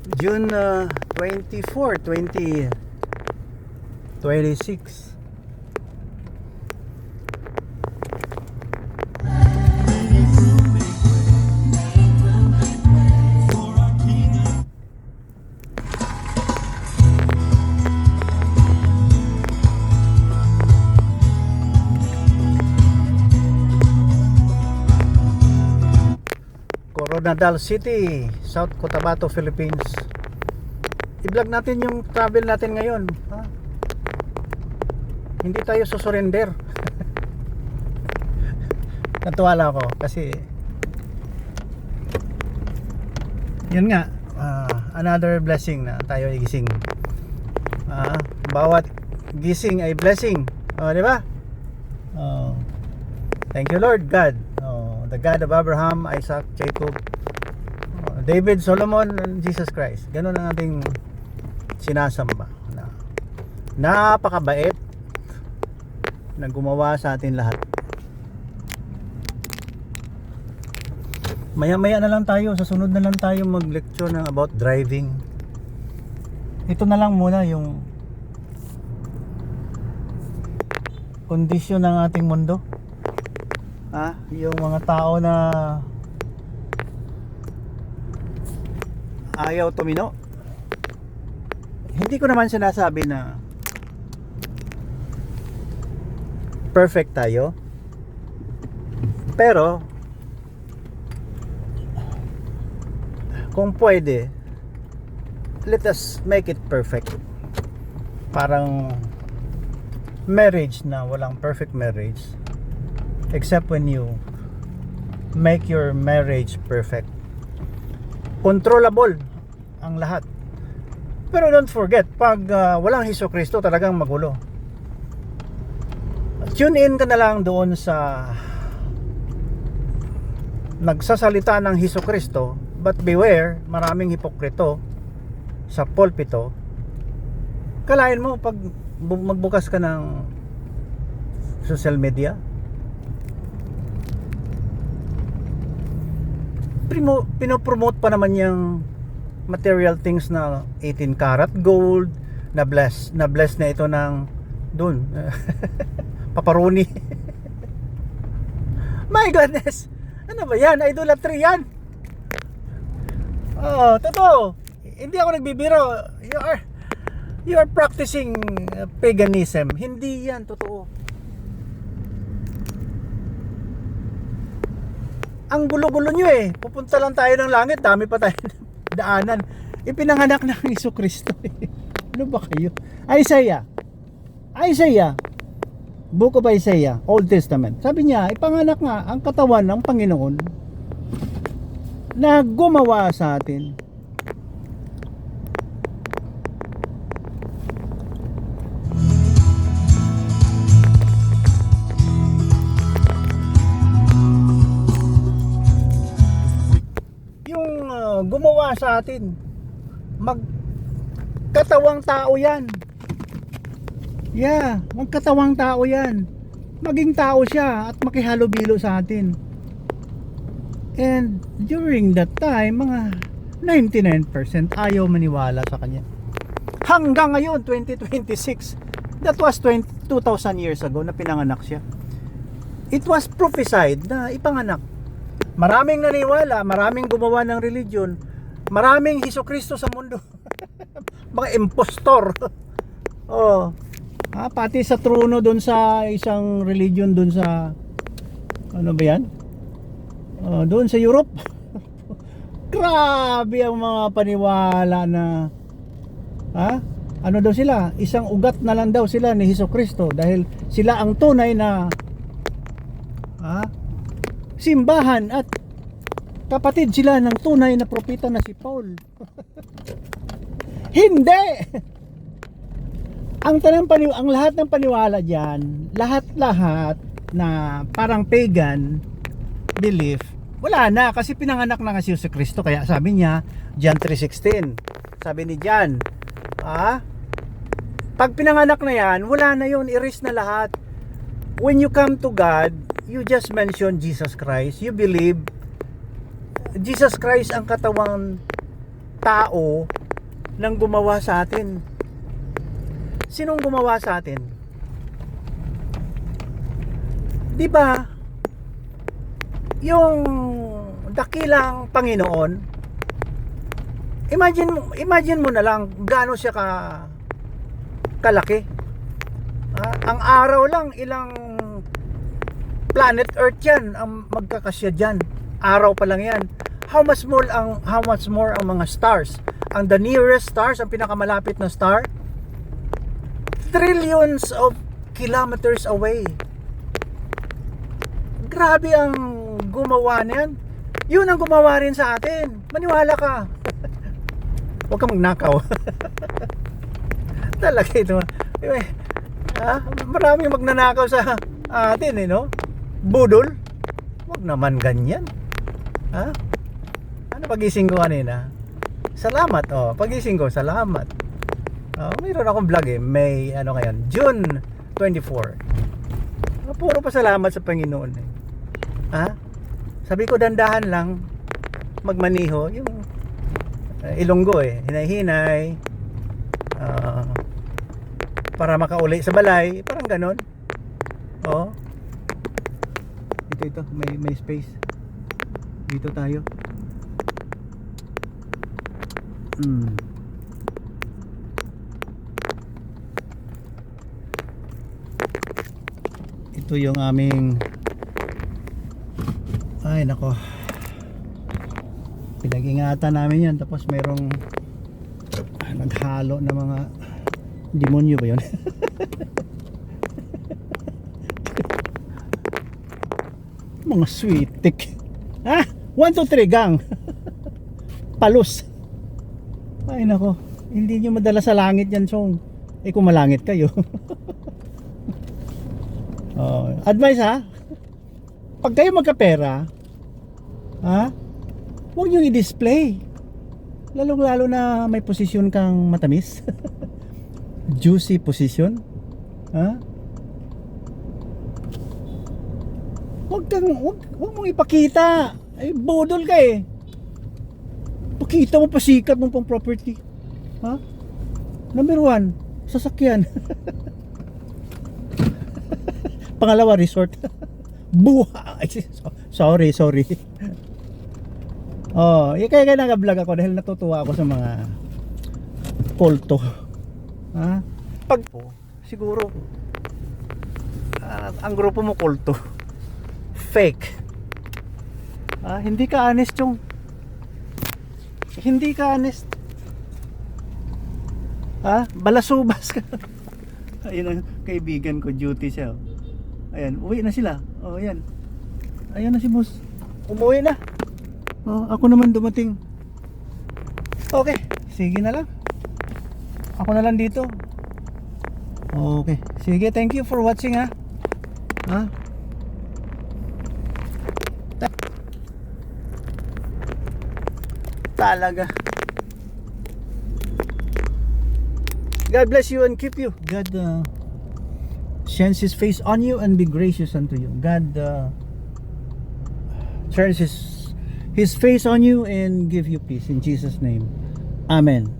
June 24, 2026. Coronadal City, South Cotabato, Philippines. I-vlog natin yung travel natin ngayon, ha? Hindi tayo susurrender. Natuwa lang ako kasi yun nga, another blessing na tayo ay gising. Bawat gising ay blessing, di ba? Thank you Lord God, the God of Abraham, Isaac, Jacob, David, Solomon, and Jesus Christ. Ganun ang ating sinasamba na napakabait na gumawa sa atin lahat. Maya-maya na lang tayo, sa sunod na lang tayo mag-lecture ng about driving. Ito na lang muna yung kondisyon ng ating mundo. Yung mga tao na ayaw tumino. Hindi ko naman sinasabi na perfect tayo, pero kung pwede, let us make it perfect. Parang marriage na walang perfect marriage, except when you make your marriage perfect. Controllable ang lahat. Pero don't forget, pag walang Hesukristo, talagang magulo. Tune in ka na lang doon sa nagsasalita ng Hesukristo, but beware, maraming hipokrito sa pulpito. Kalain mo pag magbukas ka ng social media, pinopromote pa naman yung material things na 18 karat gold, na bless na ito ng doon paparoni. My goodness, ano ba yan? Idolatry yan. Totoo, hindi ako nagbibiro. You are practicing paganism. Hindi yan totoo. Ang gulo-gulo nyo eh. Pupunta lang tayo ng langit, dami pa tayo daanan. Ipinanganak ng Hesukristo eh. Ano ba kayo? Isaiah, Book of Isaiah, Old Testament. Sabi niya, ipanganak nga ang katawan ng Panginoon na gumawa sa atin. Yung gumawa sa atin, magkatawang tao yan. Yeah, magkatawang tao yan. Maging tao siya at makihalubilo sa atin. And during that time, mga 99% ayaw maniwala sa kanya. Hanggang ngayon, 2026, that was 2,000 years ago na pinanganak siya. It was prophesied na ipanganak. Maraming naniwala, maraming gumawa ng religion, maraming Hesukristo sa mundo. Mga impostor. Pati sa trono doon sa isang religion doon sa ano ba yan? Doon sa Europe. Grabe ang mga paniwala na ano daw sila? Isang ugat na lang daw sila ni Hesukristo dahil sila ang tunay na simbahan at kapatid sila ng tunay na propeta na si Paul. Hindi. Ang lahat ng paniwala diyan, lahat na parang pagan belief, wala na kasi pinanganak na si Kristo. Kaya sabi niya, John 3:16. Sabi ni John, pag pinanganak na yan, wala na yun, erase na lahat. When you come to God, you just mention Jesus Christ. You believe Jesus Christ ang katawang tao ng gumawa sa atin. Sinong gumawa sa atin? Di ba? Yung dakilang Panginoon, imagine mo na lang gaano siya kalaki. Ang araw lang, ilang planet Earth yan ang magkakasya dyan. Araw pa lang yan. How much more ang mga stars? Ang the nearest stars, ang pinakamalapit na star, trillions of kilometers away. Grabe ang gumawa niyan. Yun ang gumawa rin sa atin. Maniwala ka. Huwag kang magnakaw. Talaga ito. Maraming magnanakaw sa atin, no? Budol. Huwag naman ganyan. Ano pagising ko kanina? Salamat, pagising ko, salamat. Mayroon akong vlog May, ngayon, June 24. Puro pasalamat sa Panginoon Sabi ko, dandahan lang magmaniho. Yung Ilonggo hinay-hinay, para makauli sa balay, parang ganon. Ito may space dito tayo. Ito yung aming, ay nako, pinag-ingatan namin yan. Tapos merong naghalo na mga demonyo ba yun? Mga sweetik. 1, 2, 3 gang. Palus. Ay nako, hindi nyo madala sa langit yan, Chong. Kung malangit kayo. Advice pag kayo magkapera, huwag nyo i-display. Lalo na may posisyon kang matamis. Juicy position. Huwag mong ipakita. Ay, bodol ka Pakita mo, pasikat mo pang property. Number 1, sasakyan. Pangalawa, resort. Buhay. Sorry. Kaya nag-vlog ako dahil natutuwa ako sa mga kulto. Pag siguro ang grupo mo kulto, fake. Hindi ka honest, Chong. Hindi ka honest. Balasubas ka. Ayun ang kaibigan ko, duty siya. Ayan, uwi na sila. Ayan. Ayan na si boss. Umuwi na. Ako naman dumating. Okay, sige na lang. Ako na lang dito. Okay, sige, thank you for watching Talaga. God bless you and keep you. God shines His face on you and be gracious unto you. God turns His face on you and give you peace in Jesus' name. Amen.